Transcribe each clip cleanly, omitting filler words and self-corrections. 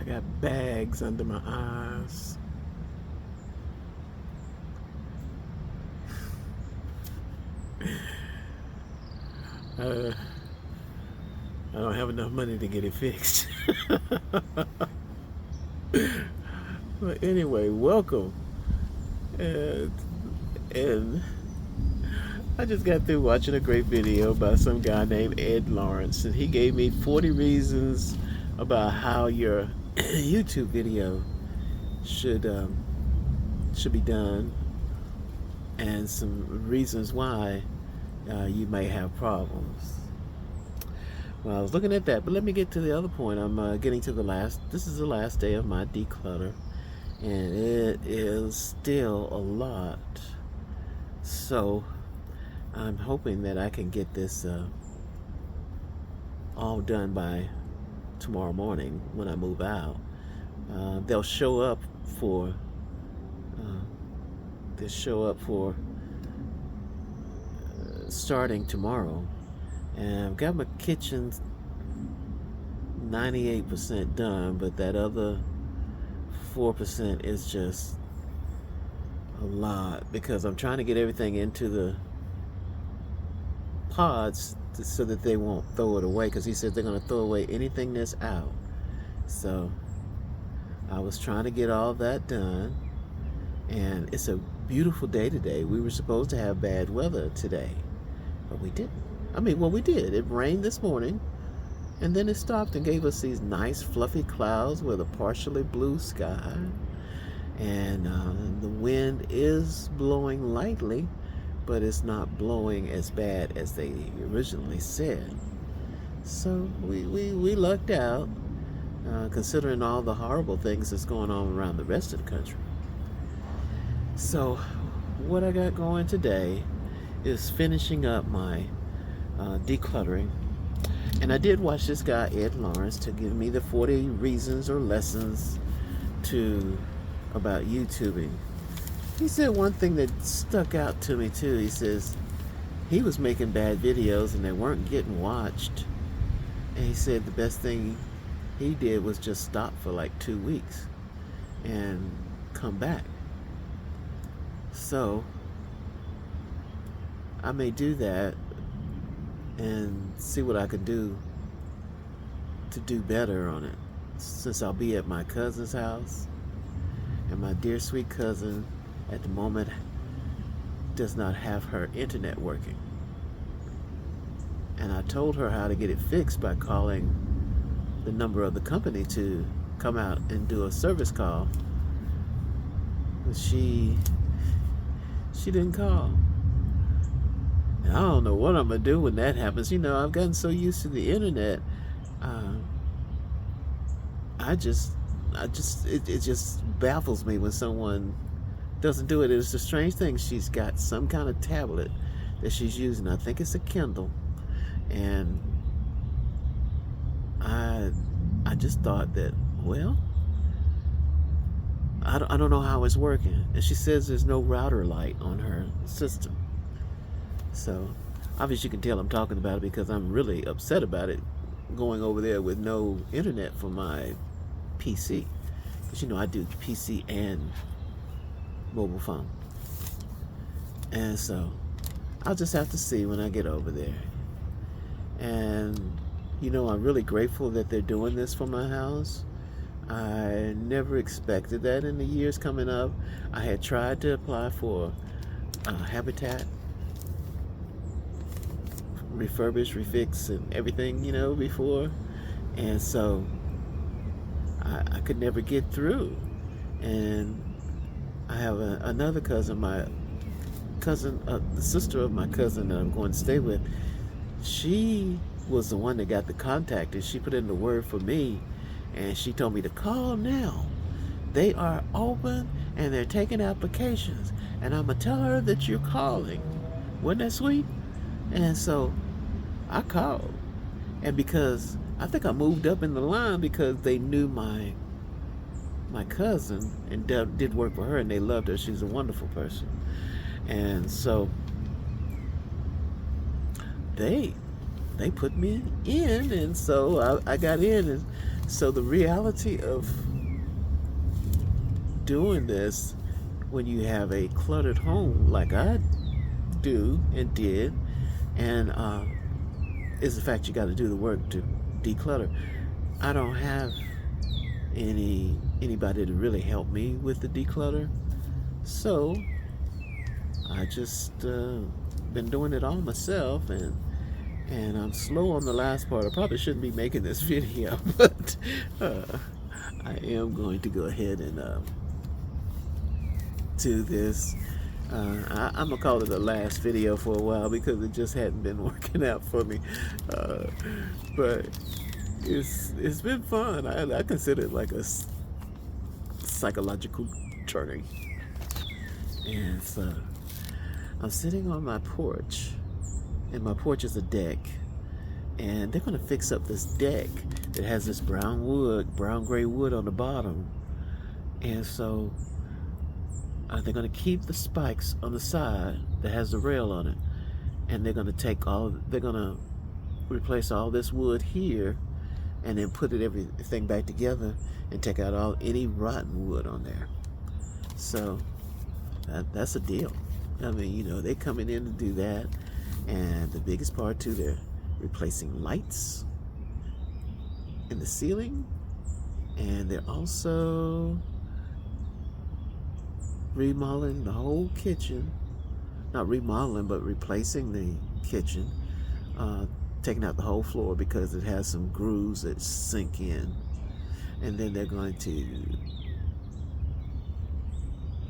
got bags under my eyes. Uh, I don't have enough money to get it fixed. But anyway, welcome. And, and I just got through watching a great video by some guy named Ed Lawrence, and he gave me 40 reasons about how your YouTube video should should be done, and some reasons why you may have problems. Well, I was looking at that, but let me get to the other point. I'm getting to the last. This is the last day of my declutter, and it is still a lot. So I'm hoping that I can get this all done by tomorrow morning when I move out. They'll show up for. They'll show up for starting tomorrow, and I've got my kitchen 98% done, but that other 4% is just a lot because I'm trying to get everything into the pods so that they won't throw it away, because he said they're going to throw away anything that's out. So I was trying to get all that done, and it's a beautiful day today. We were supposed to have bad weather today, but we didn't. I mean, well, we did. It rained this morning, and then it stopped and gave us these nice fluffy clouds with a partially blue sky. And the wind is blowing lightly, but it's not blowing as bad as they originally said. So we lucked out, considering all the horrible things that's going on around the rest of the country. So what I got going today is finishing up my decluttering. And I did watch this guy, Ed Lawrence, to give me the 40 reasons or lessons about YouTubing. He said one thing that stuck out to me too. He says he was making bad videos and they weren't getting watched. And he said the best thing he did was just stop for like 2 weeks and come back. So I may do that and see what I can do to do better on it, since I'll be at my cousin's house, and my dear sweet cousin at the moment does not have her internet working. And I told her how to get it fixed by calling the number of the company to come out and do a service call, but she didn't call. And I don't know what I'm gonna do when that happens. You know, I've gotten so used to the internet. It just baffles me when someone doesn't do it. It's a strange thing. She's got some kind of tablet that she's using. I think it's a Kindle, and I just thought that, well, I don't know how it's working. And she says there's no router light on her system. So obviously you can tell I'm talking about it because I'm really upset about it, going over there with no internet for my PC. Because you know I do PC and mobile phone. And so I'll just have to see when I get over there. And you know, I'm really grateful that they're doing this for my house. I never expected that in the years coming up. I had tried to apply for Habitat, refurbish, refix, and everything, you know, before. And so I could never get through. And I have another cousin, my cousin, the sister of my cousin that I'm going to stay with. She was the one that got the contact, and she put in the word for me, and she told me to call now. They are open and they're taking applications, and I'm gonna tell her that you're calling. Wasn't that sweet? And so I called, and because I think I moved up in the line because they knew my cousin and did work for her, and they loved her. She's a wonderful person. And so they put me in, and so I got in, and So the reality of doing this when you have a cluttered home like I do and did, and is the fact you got to do the work to declutter. I don't have anybody to really help me with the declutter, so I just been doing it all myself, and I'm slow on the last part. I probably shouldn't be making this video, but I am going to go ahead and do this. I'm gonna call it the last video for a while because it just hadn't been working out for me, but it's been fun. I consider it like a psychological journey. And so I'm sitting on my porch, and my porch is a deck, and they're gonna fix up this deck that has this brown gray wood on the bottom, and so they're gonna keep the spikes on the side that has the rail on it, and they're gonna replace all this wood here, and then put everything back together and take out any rotten wood on there. So that's a deal. I mean, they're coming in to do that, and the biggest part too, they're replacing lights in the ceiling, and they're also remodeling the whole kitchen. Not remodeling, but replacing the kitchen, taking out the whole floor because it has some grooves that sink in, and then they're going to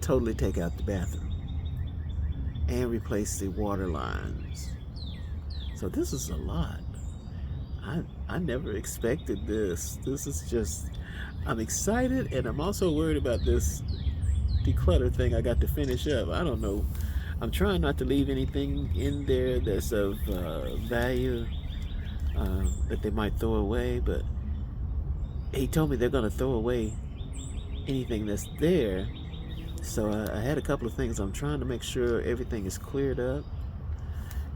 totally take out the bathroom and replace the water lines. So this is a lot. I never expected this. This is just, I'm excited, and I'm also worried about this declutter thing I got to finish up. I don't know. I'm trying not to leave anything in there that's of value that they might throw away, but he told me they're going to throw away anything that's there. So I had a couple of things. I'm trying to make sure everything is cleared up,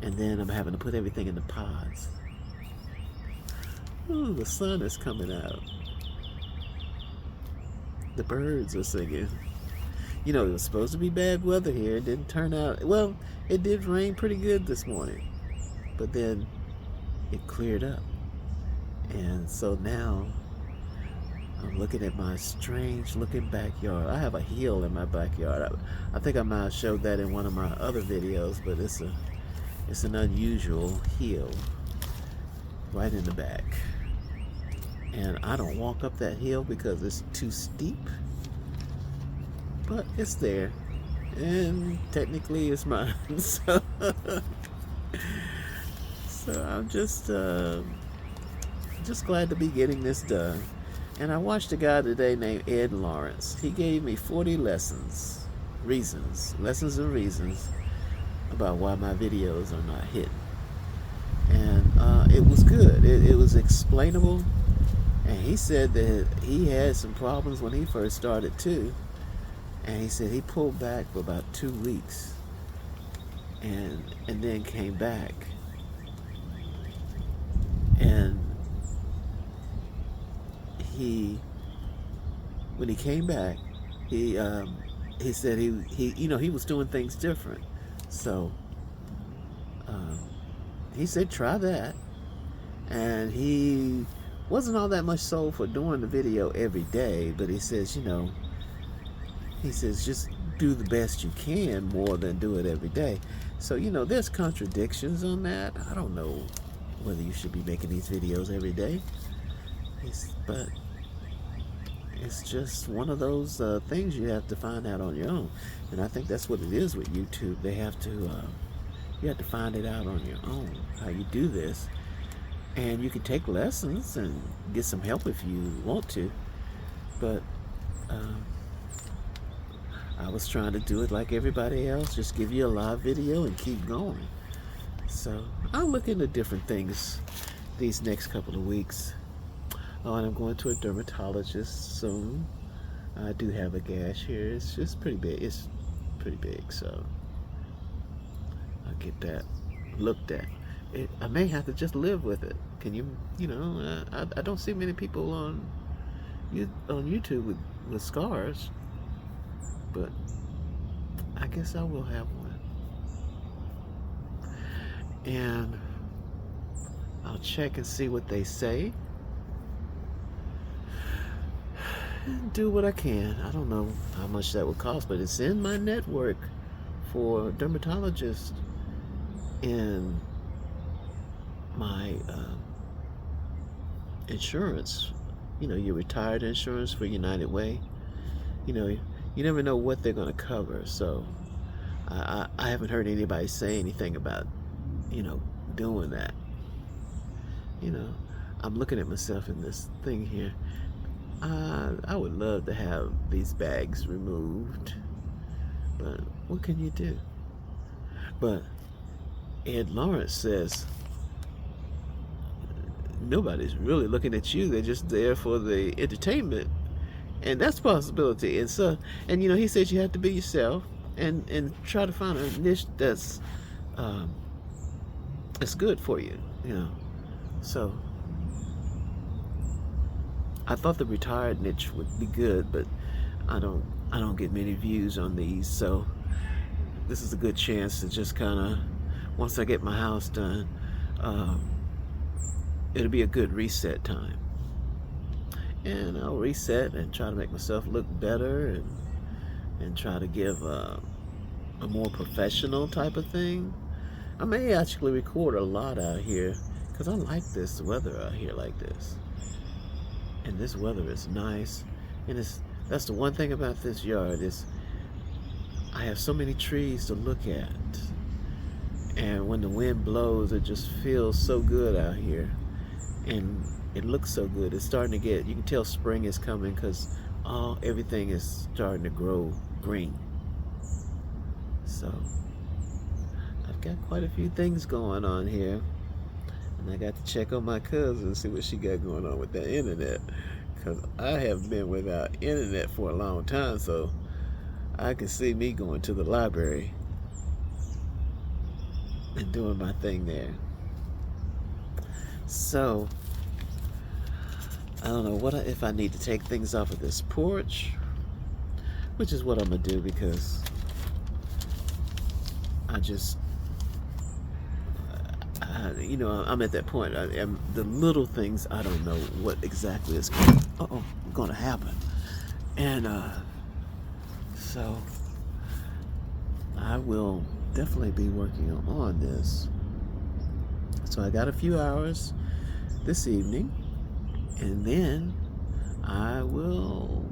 and then I'm having to put everything in the pods. Ooh, the sun is coming out. The birds are singing. It was supposed to be bad weather here. It didn't turn out. Well, it did rain pretty good this morning, but then it cleared up. And so now I'm looking at my strange looking backyard. I have a hill in my backyard. I think I might have showed that in one of my other videos, but it's an unusual hill right in the back. And I don't walk up that hill because it's too steep, but it's there, and technically it's mine. So I'm just glad to be getting this done. And I watched a guy today named Ed Lawrence. He gave me 40 lessons and reasons about why my videos are not hitting. And it was good. It was explainable. And he said that he had some problems when he first started too. And he said he pulled back for about 2 weeks and then came back. And when he came back, he said he was doing things different. So he said try that, and he wasn't all that much sold for doing the video every day, but he says just do the best you can more than do it every day. So there's contradictions on that. I don't know whether you should be making these videos every day, but it's just one of those things you have to find out on your own. And I think that's what it is with YouTube. You have to find it out on your own, how you do this. And you can take lessons and get some help if you want to. But I was trying to do it like everybody else, just give you a live video and keep going. So I'll look into different things these next couple of weeks. Oh, and I'm going to a dermatologist soon. I do have a gash here. It's just pretty big. It's pretty big, so I'll get that looked at. I may have to just live with it. Can you, I don't see many people on on YouTube with scars, but I guess I will have one. And I'll check and see what they say and do what I can. I don't know how much that would cost, but it's in my network for dermatologists in my insurance. You know, your retired insurance for United Way. You know, you never know what they're going to cover. So I haven't heard anybody say anything about, doing that. I'm looking at myself in this thing here. I would love to have these bags removed, but what can you do? But Ed Lawrence says nobody's really looking at you. They're just there for the entertainment, and that's a possibility. And so, he says you have to be yourself and try to find a niche that's good for you. So I thought the retired niche would be good, but I don't get many views on these, so this is a good chance to just kind of, once I get my house done, it'll be a good reset time, and I'll reset and try to make myself look better and try to give a more professional type of thing. I may actually record a lot out here because I like this weather out here like this. And this weather is nice, and that's the one thing about this yard is I have so many trees to look at, and when the wind blows, it just feels so good out here, and it looks so good. It's starting to get, you can tell spring is coming because everything is starting to grow green. So I've got quite a few things going on here. And I got to check on my cousin and see what she got going on with the internet, because I have been without internet for a long time, so I can see me going to the library and doing my thing there. So I don't know if I need to take things off of this porch, which is what I'm gonna do, because I just I'm at that point. The little things, I don't know what exactly is going to happen, and so I will definitely be working on this. So I got a few hours this evening, and then I will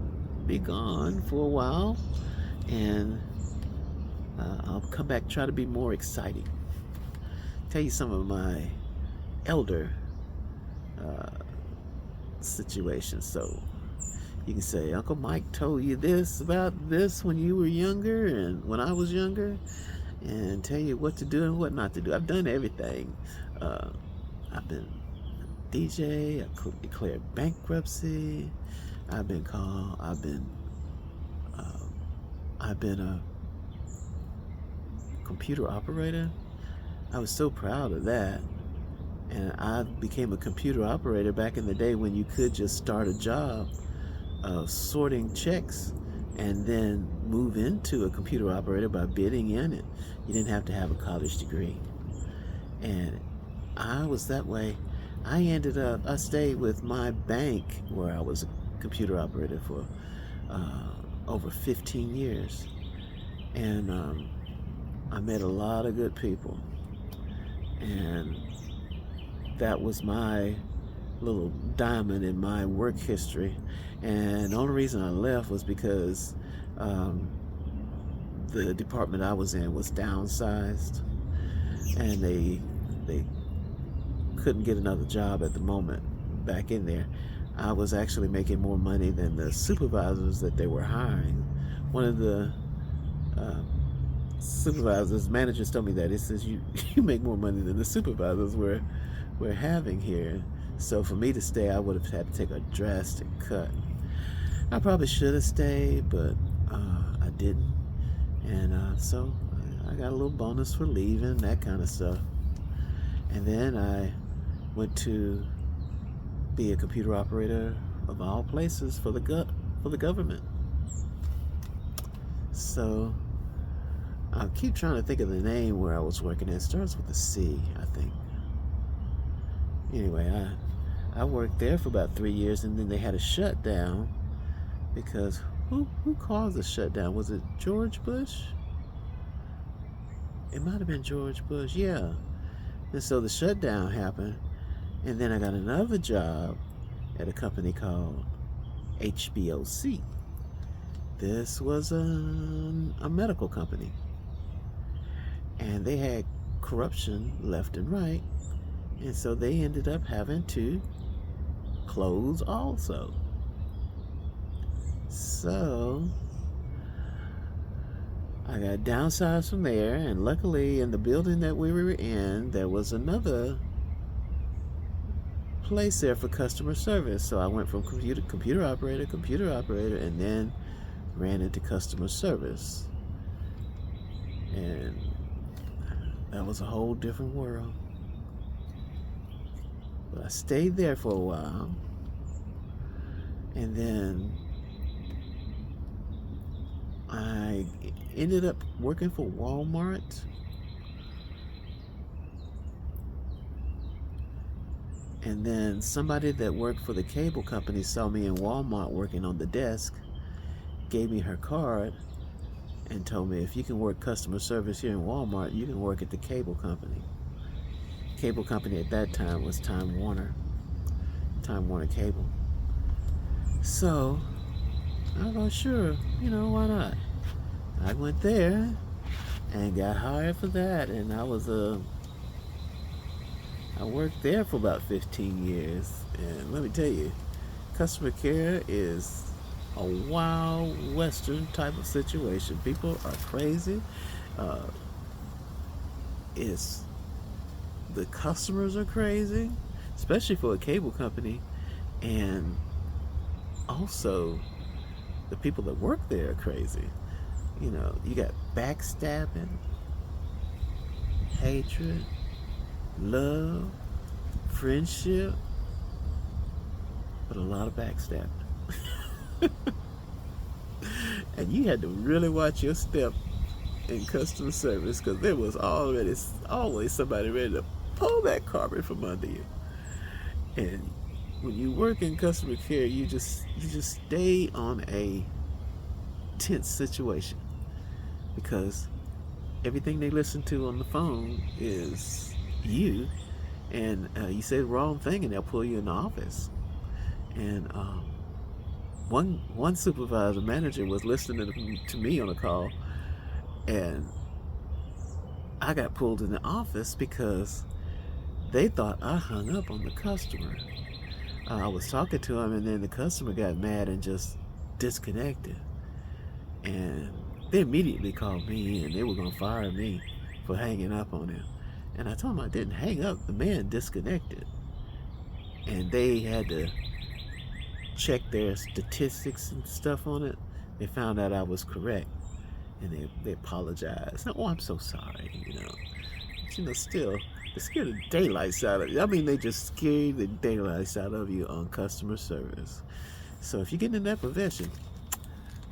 be gone for a while, and I'll come back, try to be more exciting. Tell you some of my elder situations. So you can say, Uncle Mike told you this about this when you were younger and when I was younger, and tell you what to do and what not to do. I've done everything. I've been a DJ, I declared bankruptcy, I've been a computer operator. I was so proud of that. And I became a computer operator back in the day when you could just start a job of sorting checks and then move into a computer operator by bidding in it. You didn't have to have a college degree. And I was that way. I stayed with my bank where I was a computer operator for over 15 years. And I met a lot of good people. And that was my little diamond in my work history. And the only reason I left was because the department I was in was downsized, and they couldn't get another job at the moment back in there. I was actually making more money than the supervisors that they were hiring. One of the managers told me that. He says, you make more money than the supervisors we're having here. So for me to stay, I would have had to take a drastic cut. I probably should have stayed, but I didn't. And so I got a little bonus for leaving, that kind of stuff. And then I went to be a computer operator of all places, for the government. So I keep trying to think of the name where I was working. It starts with a C, I think. Anyway, I worked there for about 3 years, and then they had a shutdown because who caused the shutdown? Was it George Bush? It might have been George Bush, yeah. And so the shutdown happened, and then I got another job at a company called HBOC. This was a medical company, and they had corruption left and right, and so they ended up having to close also. So I got downsized from there, and luckily in the building that we were in, there was another place there for customer service. So I went from computer operator, and then ran into customer service. And that was a whole different world. But I stayed there for a while, and then I ended up working for Walmart. And then somebody that worked for the cable company saw me in Walmart working on the desk, gave me her card, and told me, if you can work customer service here in Walmart, you can work at the cable company. Cable company at that time was Time Warner Cable. So I was sure, why not? I went there and got hired for that, and I worked there for about 15 years. And let me tell you, customer care is a wild western type of situation. People are crazy. The customers are crazy, especially for a cable company, and also the people that work there are crazy. You got backstabbing, hatred, love, friendship, but a lot of backstabbing. And you had to really watch your step in customer service, because there was always somebody ready to pull that carpet from under you. And when you work in customer care, you just stay on a tense situation, because everything they listen to on the phone is you, and you say the wrong thing and they'll pull you in the office. And one supervisor manager was listening to me on a call, and I got pulled in the office because they thought I hung up on the customer. I was talking to him, and then the customer got mad and just disconnected. And they immediately called me, and they were going to fire me for hanging up on him. And I told them I didn't hang up. The man disconnected. And they had to check their statistics and stuff on it. They found out I was correct, and they apologized. Oh, I'm so sorry, But, still, they scared the daylights out of you. I mean, they just scared the daylights out of you on customer service. So if you get in that profession,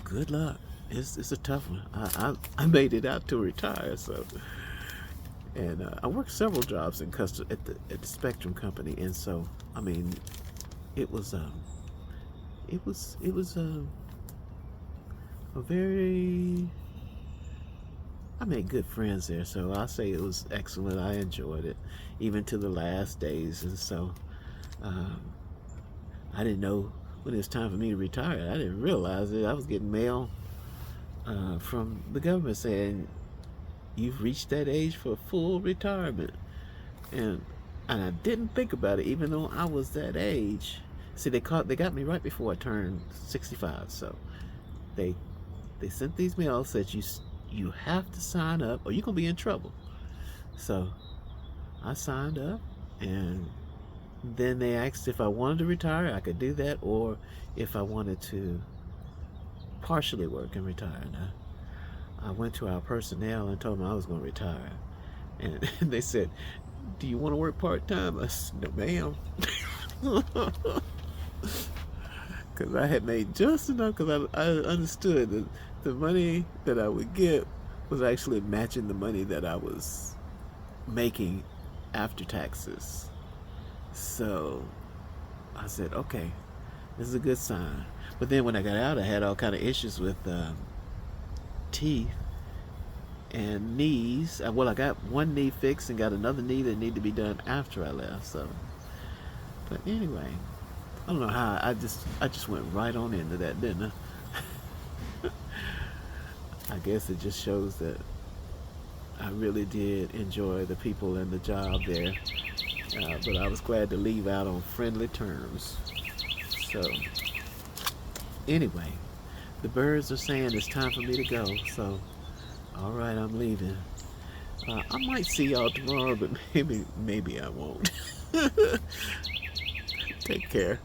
good luck. It's a tough one. I made it out to retire, so. And I worked several jobs in at the Spectrum company, and so I mean, it was a very. I made good friends there, so I'll say it was excellent. I enjoyed it, even to the last days. And so I didn't know when it was time for me to retire. I didn't realize it. I was getting mail from the government saying, you've reached that age for full retirement. And I didn't think about it, even though I was that age. See, they got me right before I turned 65. So they sent these mails that you have to sign up or you're gonna be in trouble. So I signed up, and then they asked if I wanted to retire. I could do that, or if I wanted to partially work and retire. Now, I went to our personnel and told them I was going to retire, and they said, do you want to work part-time? I said, no ma'am. because I had made just enough, because I understood that the money that I would get was actually matching the money that I was making after taxes. So I said, okay, this is a good sign. But then when I got out, I had all kind of issues with teeth and knees. Well, I got one knee fixed and got another knee that needed to be done after I left. So, but anyway, I don't know how I just went right on into that, didn't I? I guess it just shows that I really did enjoy the people and the job there. But I was glad to leave out on friendly terms. So, anyway, the birds are saying it's time for me to go. So, all right, I'm leaving. I might see y'all tomorrow, but maybe I won't. Take care.